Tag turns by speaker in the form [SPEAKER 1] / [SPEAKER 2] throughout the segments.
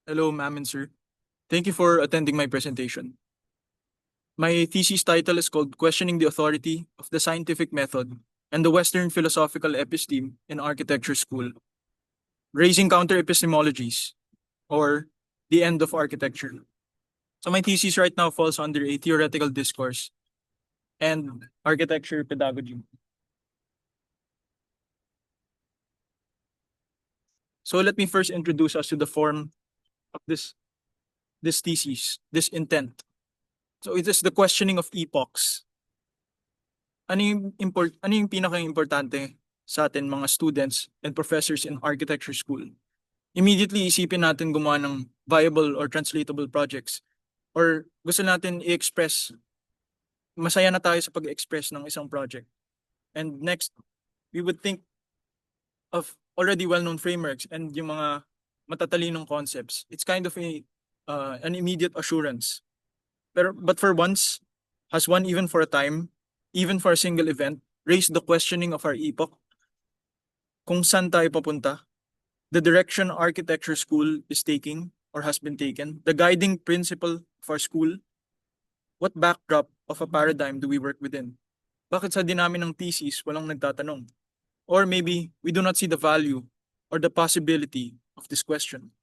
[SPEAKER 1] Hello, ma'am and sir. Thank you for attending my presentation. My thesis title is called Questioning the Authority of the Scientific Method and the Western Philosophical Episteme in Architecture School, Raising Counter Epistemologies, or The End of Architecture. So my thesis right now falls under a theoretical discourse and architecture pedagogy. So let me first introduce us to the form of this thesis, this intent. So it is the questioning of epochs. Ano yung pinaka-importante sa atin mga students and professors in architecture school? Immediately isipin natin gumawa ng viable or translatable projects, or gusto natin i-express, masaya na tayo sa pag-express ng isang project. And next, we would think of already well-known frameworks and yung mga matatalinong concepts. It's kind of an immediate assurance. But for once, has one even for a time, even for a single event, raised the questioning of our epoch? Kung saan tayo papunta? The direction architecture school is taking or has been taken? The guiding principle of our school? What backdrop of a paradigm do we work within? Bakit sa dinami ng thesis walang nagtatanong? Or maybe we do not see the value or the possibility of this question.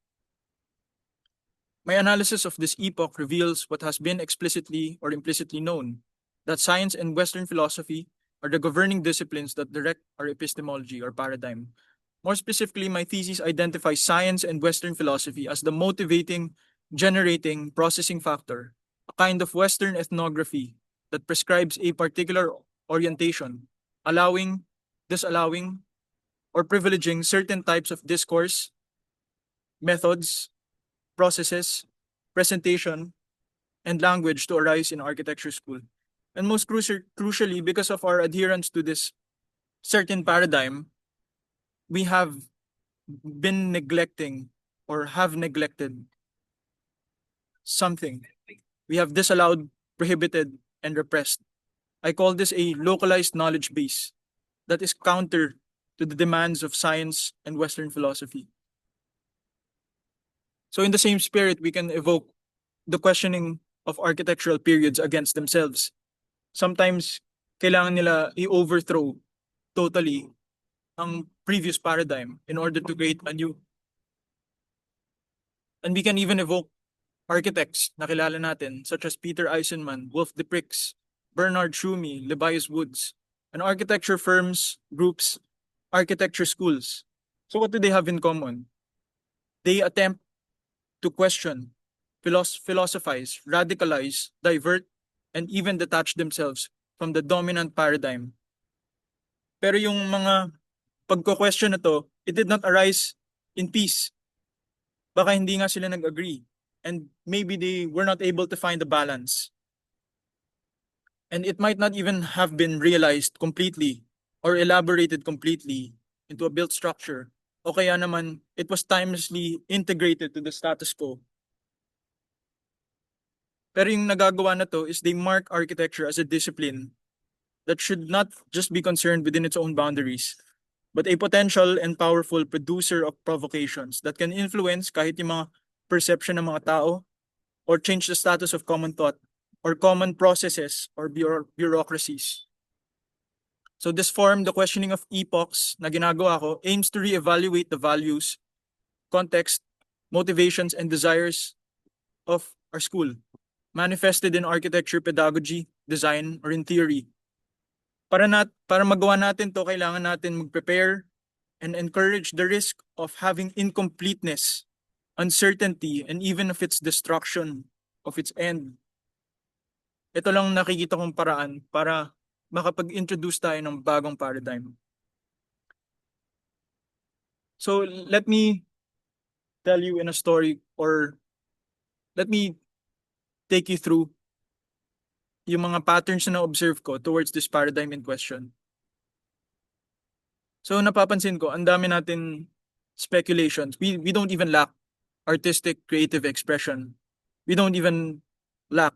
[SPEAKER 1] My analysis of this epoch reveals what has been explicitly or implicitly known, that science and Western philosophy are the governing disciplines that direct our epistemology or paradigm. More specifically, my thesis identifies science and Western philosophy as the motivating, generating, processing factor, a kind of Western ethnography that prescribes a particular orientation, allowing, disallowing, or privileging certain types of discourse, methods, processes, presentation, and language to arise in architecture school. And most crucially, because of our adherence to this certain paradigm, we have been neglecting or have neglected something. We have disallowed, prohibited, and repressed. I call this a localized knowledge base that is counter to the demands of science and Western philosophy. So in the same spirit, we can evoke the questioning of architectural periods against themselves. Sometimes, kailangan nila i-overthrow totally ang previous paradigm in order to create a new. And we can even evoke architects na kilala natin, such as Peter Eisenman, Wolf de Prix, Bernard Schumi, Levias Woods, and architecture firms, groups, architecture schools. So what do they have in common? They attempt to question, philosophize, radicalize, divert, and even detach themselves from the dominant paradigm. Pero yung mga pagko-question na to, it did not arise in peace. Baka hindi nga sila nag-agree. And maybe they were not able to find the balance. And it might not even have been realized completely or elaborated completely into a built structure. O kaya naman, it was timelessly integrated to the status quo. Pero yung nagagawa na to is they mark architecture as a discipline that should not just be concerned within its own boundaries, but a potential and powerful producer of provocations that can influence kahit yung mga perception ng mga tao or change the status of common thought or common processes or bureaucracies. So this form, the questioning of epochs na ginagawa ko, aims to reevaluate the values, context, motivations, and desires of our school, manifested in architecture, pedagogy, design, or in theory. Para magawa natin to, kailangan natin mag-prepare and encourage the risk of having incompleteness, uncertainty, and even of its destruction, of its end. Ito lang nakikita kong paraan para makapag-introduce tayo ng bagong paradigm. So let me tell you in a story, or let me take you through yung mga patterns na na-observe ko towards this paradigm in question. So napapansin ko, ang dami natin speculations. We don't even lack artistic creative expression. We don't even lack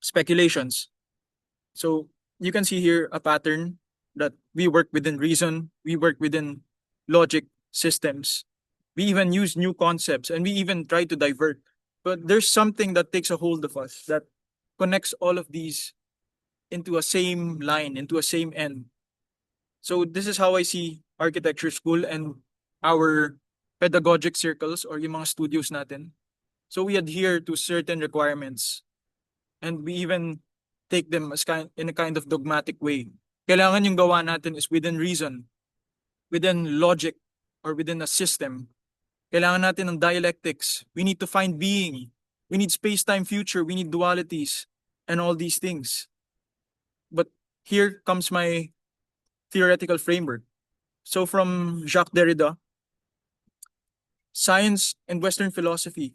[SPEAKER 1] speculations. So you can see here a pattern that we work within reason, we work within logic systems, We even use new concepts and we even try to divert. But there's something that takes a hold of us that connects all of these into a same line, into a same end. So this is how I see architecture school and our pedagogic circles or yung mga studios natin. So we adhere to certain requirements and we even take them as in a kind of dogmatic way. Kailangan yung gawa natin is within reason, within logic, or within a system. Kailangan natin ng dialectics. We need to find being. We need space-time future. We need dualities and all these things. But here comes my theoretical framework. So from Jacques Derrida, science and Western philosophy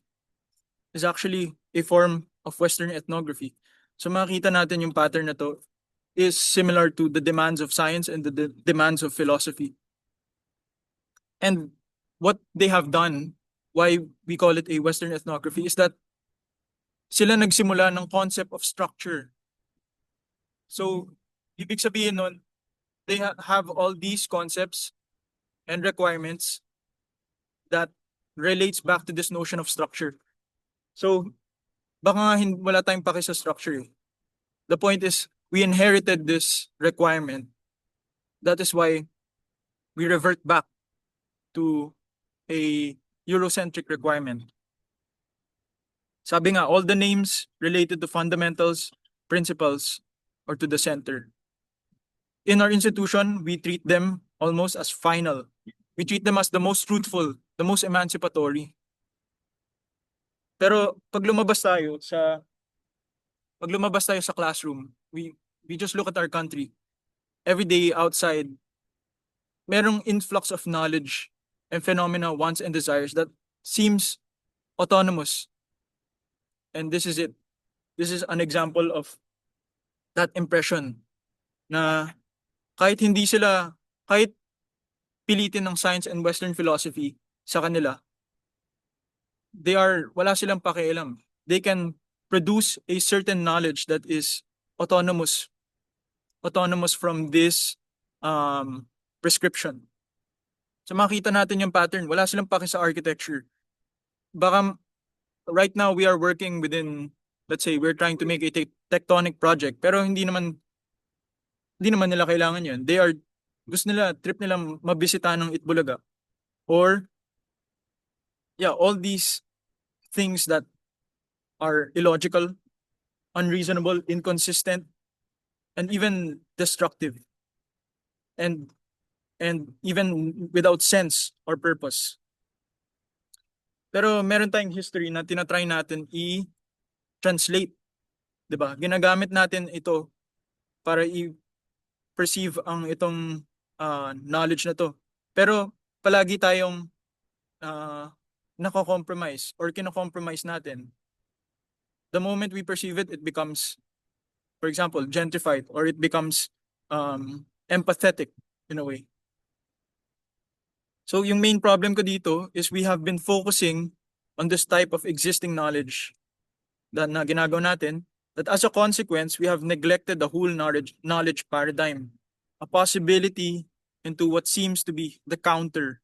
[SPEAKER 1] is actually a form of Western ethnography. So makita natin yung pattern na to is similar to the demands of science and the demands of philosophy. And what they have done, why we call it a Western ethnography, is that sila nagsimula ng concept of structure. So, ibig sabihin nun, they have all these concepts and requirements that relates back to this notion of structure. So, baka nga wala tayong paki sa structure. The point is, we inherited this requirement. That is why we revert back to a Eurocentric requirement. Sabi nga, all the names related to fundamentals, principles, or to the center. In our institution, we treat them almost as final. We treat them as the most truthful, the most emancipatory. Pero pag lumabas tayo sa classroom, we just look at our country. Every day outside, merong influx of knowledge and phenomena, wants and desires that seems autonomous. And this is it. This is an example of that impression na kahit pilitin ng science and Western philosophy sa kanila, wala silang pakialam. They can produce a certain knowledge that is autonomous from this prescription. So makita natin yung pattern, wala silang paki sa architecture. Baka right now we are working within, let's say we're trying to make a tectonic project, pero hindi naman nila kailangan yun. Trip nila mabisita ng Itbulaga. Or, all these things that are illogical, unreasonable, inconsistent, and even destructive. And even without sense or purpose. Pero meron tayong history na tinatry natin i-translate. Diba? Ginagamit natin ito para i-perceive ang itong knowledge na to. Pero palagi tayong nako-compromise or kino-compromise natin. The moment we perceive it, it becomes, for example, gentrified or it becomes empathetic in a way. So yung main problem ko dito is we have been focusing on this type of existing knowledge na ginagawa natin, that as a consequence, we have neglected the whole knowledge paradigm, a possibility into what seems to be the counter.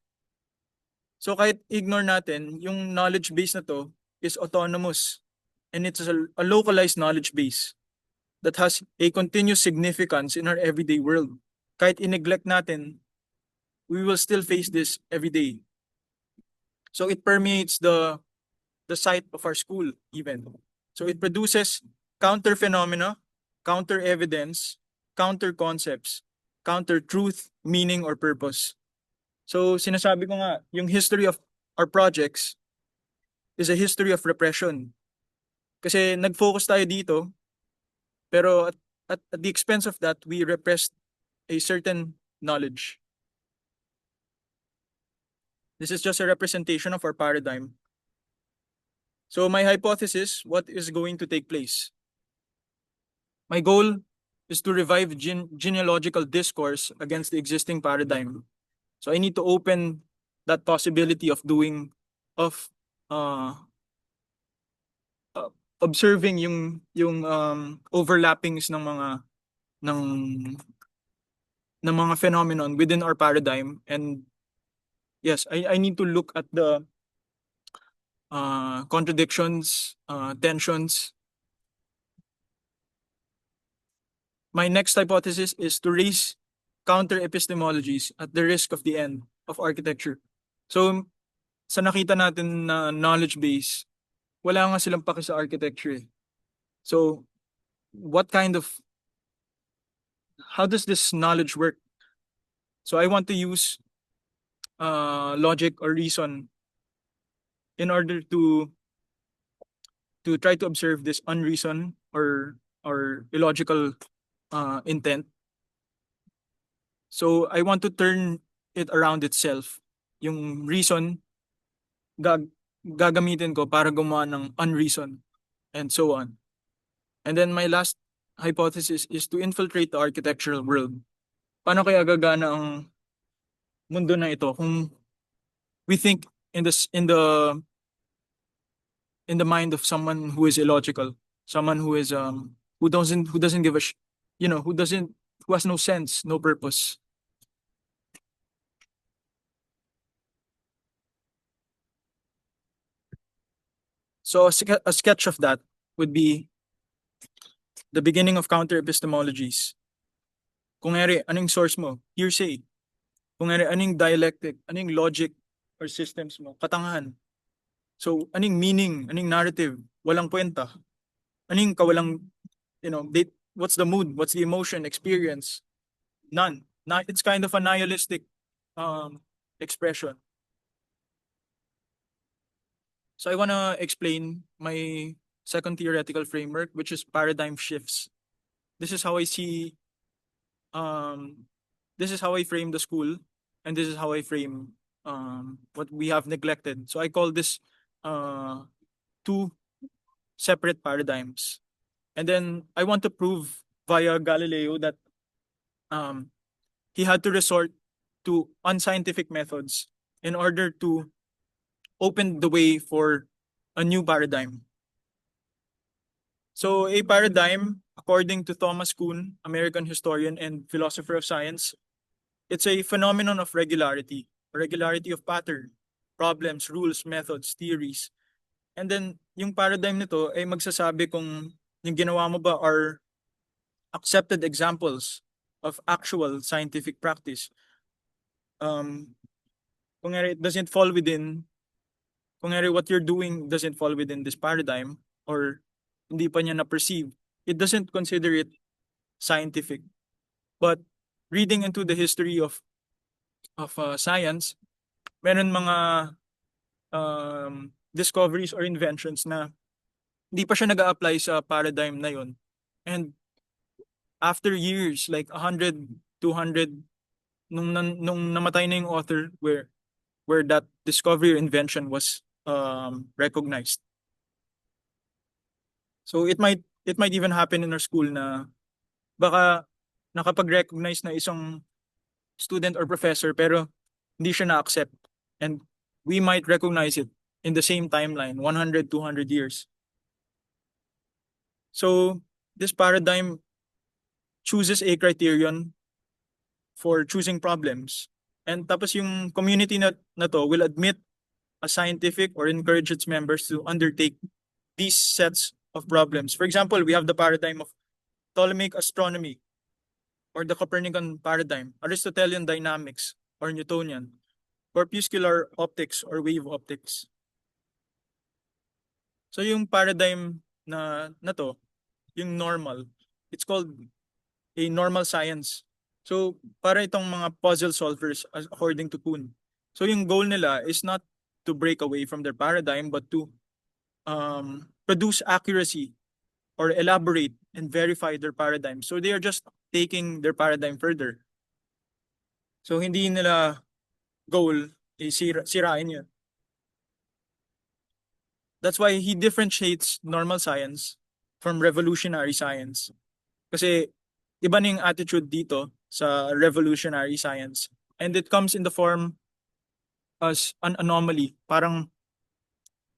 [SPEAKER 1] So kahit ignore natin, yung knowledge base na to is autonomous and it's a localized knowledge base that has a continuous significance in our everyday world. Kahit i-neglect natin, we will still face this every day. So it permeates the site of our school even. So it produces counter phenomena, counter evidence, counter concepts, counter truth, meaning, or purpose. So sinasabi ko nga, yung history of our projects is a history of repression. Kasi nag-focus tayo dito, pero at the expense of that, we repressed a certain knowledge. This is just a representation of our paradigm. So my hypothesis, what is going to take place? My goal is to revive genealogical discourse against the existing paradigm. So I need to open that possibility of observing yung overlappings ng mga phenomenon within our paradigm and yes, I need to look at the contradictions, tensions. My next hypothesis is to raise counter epistemologies at the risk of the end of architecture. So, sa nakita natin na knowledge base, wala nga silang paki sa architecture eh. So, what kind of, how does this knowledge work? So, I want to use logic or reason in order to try to observe this unreason or illogical intent. So I want to turn it around itself. Yung reason gagamitin ko para gumawa ng unreason and so on. And then my last hypothesis is to infiltrate the architectural world. Paano kaya gagana ang mundo na ito kung we think in the mind of someone who is illogical, someone who is who doesn't give a who has no sense, no purpose. So a sketch of that would be the beginning of counter epistemologies. Kung eri, anong source mo? Hearsay. Kung eri, anong dialectic, anong logic or systems mo? Katangahan. So, anong meaning, anong narrative? Walang kwenta. Anong kawalang, what's the mood? What's the emotion, experience? None. It's kind of a nihilistic expression. So I want to explain my second theoretical framework, which is paradigm shifts. This is how I see, this is how I frame the school, and this is how I frame what we have neglected. So I call this two separate paradigms. And then I want to prove via Galileo that he had to resort to unscientific methods in order to open the way for a new paradigm. So a paradigm, according to Thomas Kuhn, American historian and philosopher of science, it's a phenomenon of regularity of pattern, problems, rules, methods, theories. And then yung paradigm nito ay magsasabi kung yung ginawa mo ba are accepted examples of actual scientific practice. Kung it doesn't fall within, kung what you're doing doesn't fall within this paradigm or hindi pa niya na-perceive, it doesn't consider it scientific. But reading into the history of science, meron mga discoveries or inventions na hindi pa siya nag-a-apply sa paradigm na yun. And after years, like 100, 200, nung namatay na yung author where that discovery or invention was recognized. So it might even happen in our school na baka nakapag-recognize na isang student or professor pero hindi siya na-accept, and we might recognize it in the same timeline, 100, 200 years. So this paradigm chooses a criterion for choosing problems. And tapos yung community na to will admit a scientific or encourage its members to undertake these sets of problems. For example, we have the paradigm of Ptolemaic astronomy or the Copernican paradigm, Aristotelian dynamics or Newtonian, corpuscular optics or wave optics. So yung paradigm na to, yung normal, it's called a normal science. So para itong mga puzzle solvers according to Kuhn. So yung goal nila is not to break away from their paradigm but to produce accuracy or elaborate and verify their paradigm. So they are just taking their paradigm further. So hindi nila goal is sirain yun. That's why he differentiates normal science from revolutionary science. Kasi iba na yung attitude dito sa revolutionary science. And it comes in the form as an anomaly. Parang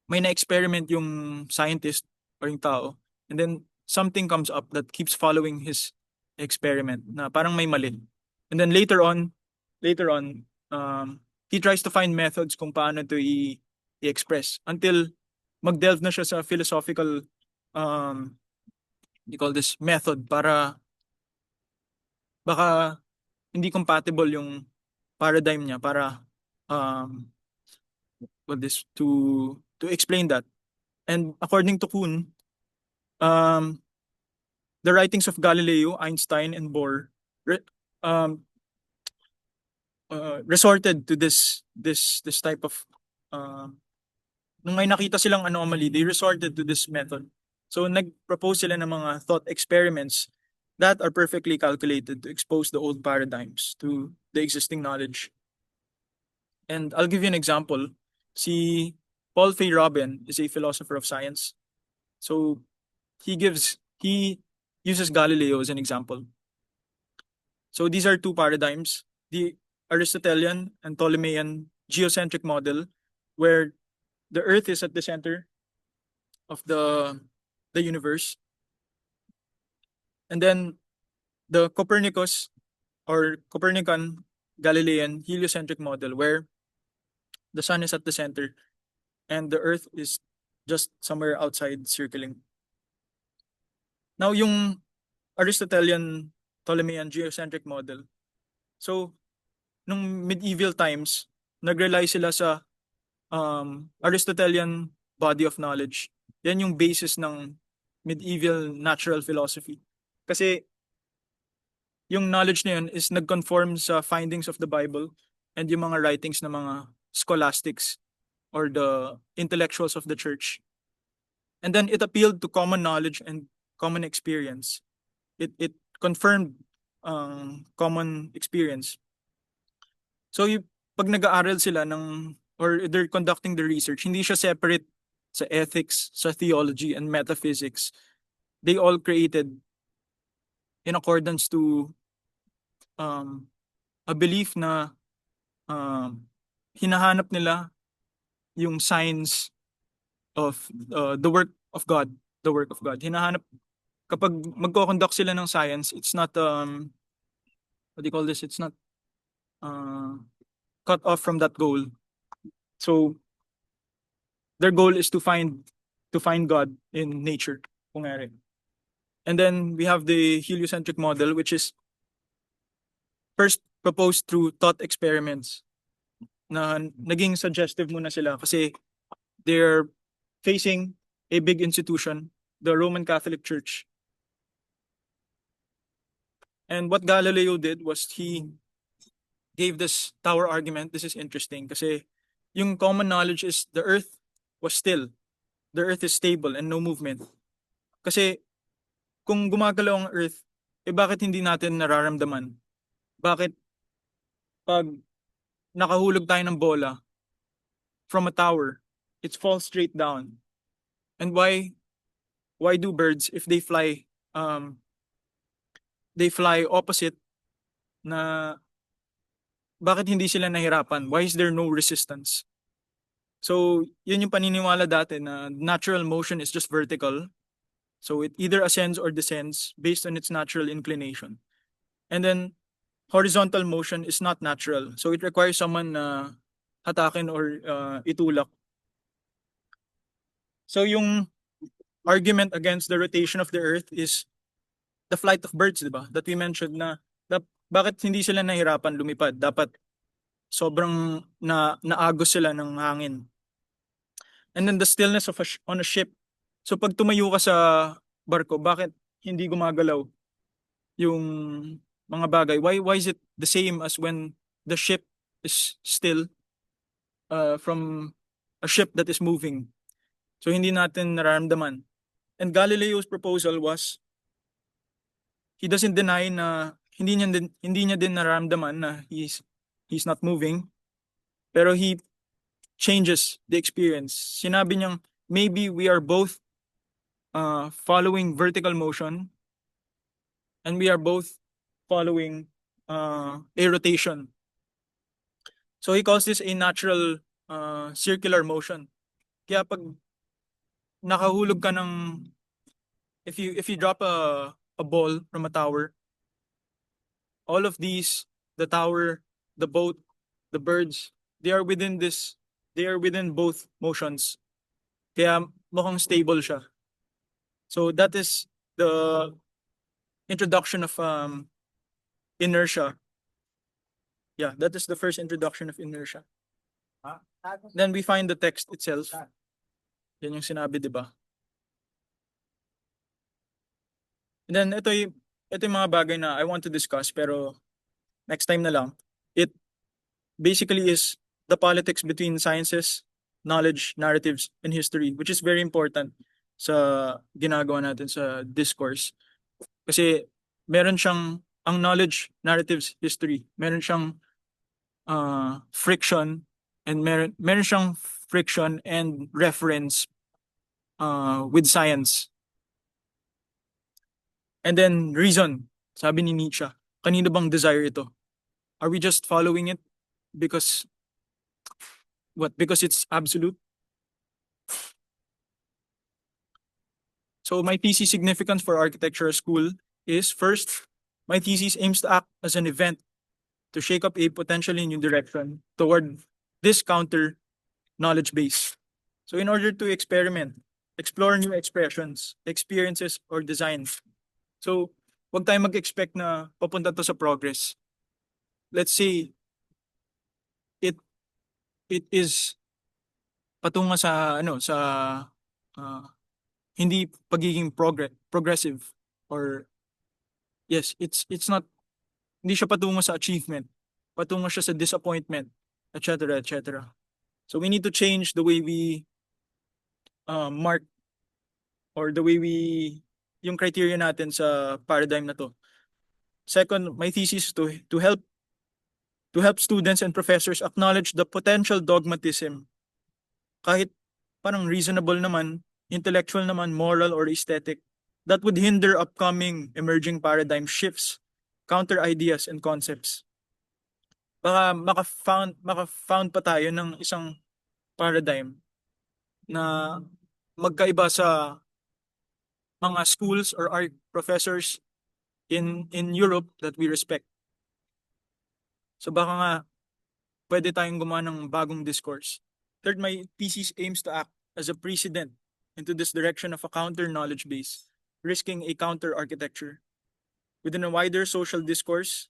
[SPEAKER 1] may na-experiment yung scientist or yung tao. And then something comes up that keeps following his experiment na parang may mali. And then later on, he tries to find methods kung paano to i-express until mag-delve na siya sa philosophical you call this method para baka hindi compatible yung paradigm niya para um what this to explain that. And according to Kuhn, um the writings of Galileo, Einstein, and Bohr re- um resorted to this type of nung may nakita silang anomaly, they resorted to this method. So nag-propose sila ng mga thought experiments that are perfectly calculated to expose the old paradigms to the existing knowledge. And I'll give you an example. Si Paul Feyerabend is a philosopher of science. So he uses Galileo as an example. So these are two paradigms, the Aristotelian and Ptolemean geocentric model, where the Earth is at the center of the universe, and then the Copernicus or Copernican Galilean heliocentric model, where the sun is at the center and the Earth is just somewhere outside circling. Now, yung Aristotelian Ptolemean geocentric model. So, nung medieval times, nag-rely sila sa Aristotelian body of knowledge. Yan yung basis ng medieval natural philosophy. Kasi yung knowledge na yun is nag-conform sa findings of the Bible and yung mga writings ng mga scholastics or the intellectuals of the church. And then it appealed to common knowledge and common experience. It confirmed common experience. So pag nag-aaral sila ng or they're conducting the research, hindi siya separate sa ethics, sa theology, and metaphysics. They all created in accordance to a belief na hinahanap nila yung signs of the work of God. The work of God. Hinahanap, kapag magko-conduct sila ng science, it's not, what do you call this? It's not cut off from that goal. So, their goal is to find God in nature. Kungari. And then we have the heliocentric model, which is first proposed through thought experiments na naging suggestive muna sila kasi they're facing a big institution, the Roman Catholic Church. And what Galileo did was he gave this tower argument. This is interesting kasi yung common knowledge is the earth was still. The earth is stable and no movement. Kasi kung gumagalaw ang earth, bakit hindi natin nararamdaman? Bakit pag nakahulog tayo ng bola from a tower, it falls straight down? And why do birds, if they fly opposite, na bakit hindi sila nahirapan? Why is there no resistance? So, yun yung paniniwala dati na natural motion is just vertical. So, it either ascends or descends based on its natural inclination. And then, horizontal motion is not natural. So, it requires someone na hatakin or itulak. So, yung argument against the rotation of the earth is the flight of birds, di ba? That we mentioned na bakit hindi sila nahirapan lumipad? Dapat sobrang naagos sila ng hangin. And then the stillness of on a ship. So pag tumayo ka sa barko, bakit hindi gumagalaw yung mga bagay? Why is it the same as when the ship is still from a ship that is moving? So hindi natin nararamdaman. And Galileo's proposal was he doesn't deny na hindi niya din nararamdaman na he's not moving, pero he changes the experience. Sinabi niyang maybe we are both following vertical motion and we are both following a rotation. So he calls this a natural circular motion. Kaya pag nakahulog ka ng if you drop a ball from a tower, all of these, the tower, the boat, the birds, they are within this, they are within both motions. Kaya mukhang stable siya. So that is the introduction of inertia. Yeah, that is the first introduction of inertia. Then we find the text itself. Yan yung sinabi, di ba? And then ito yung mga bagay na I want to discuss pero next time na lang. It basically is the politics between sciences, knowledge, narratives, and history, which is very important sa ginagawa natin sa discourse. Kasi meron siyang, ang knowledge, narratives, history, meron siyang friction, and meron siyang friction and reference with science. And then reason, sabi ni Nietzsche, kanino bang desire ito? Are we just following it because because it's absolute? So my thesis significance for architecture school is, first, my thesis aims to act as an event to shake up a potentially new direction toward this counter knowledge base. So in order to experiment, explore new expressions, experiences, or designs. So wag tayo mag-expect na papunta to sa progress. Let's say it is patungo sa hindi pagiging progressive, or yes, it's not, hindi siya patungo sa achievement, patungo siya sa disappointment, etc., etc. So we need to change the way we mark, or the way we, yung criteria natin sa paradigm na to. Second, my thesis is to help students and professors acknowledge the potential dogmatism, kahit parang reasonable naman, intellectual naman, moral or aesthetic, that would hinder upcoming emerging paradigm shifts, counter ideas and concepts. Baka maka-found pa tayo ng isang paradigm na magkaiba sa mga schools or art professors in Europe that we respect. So baka nga pwede tayong gumawa ng bagong discourse. Third, my thesis aims to act as a precedent into this direction of a counter knowledge base, risking a counter architecture. Within a wider social discourse,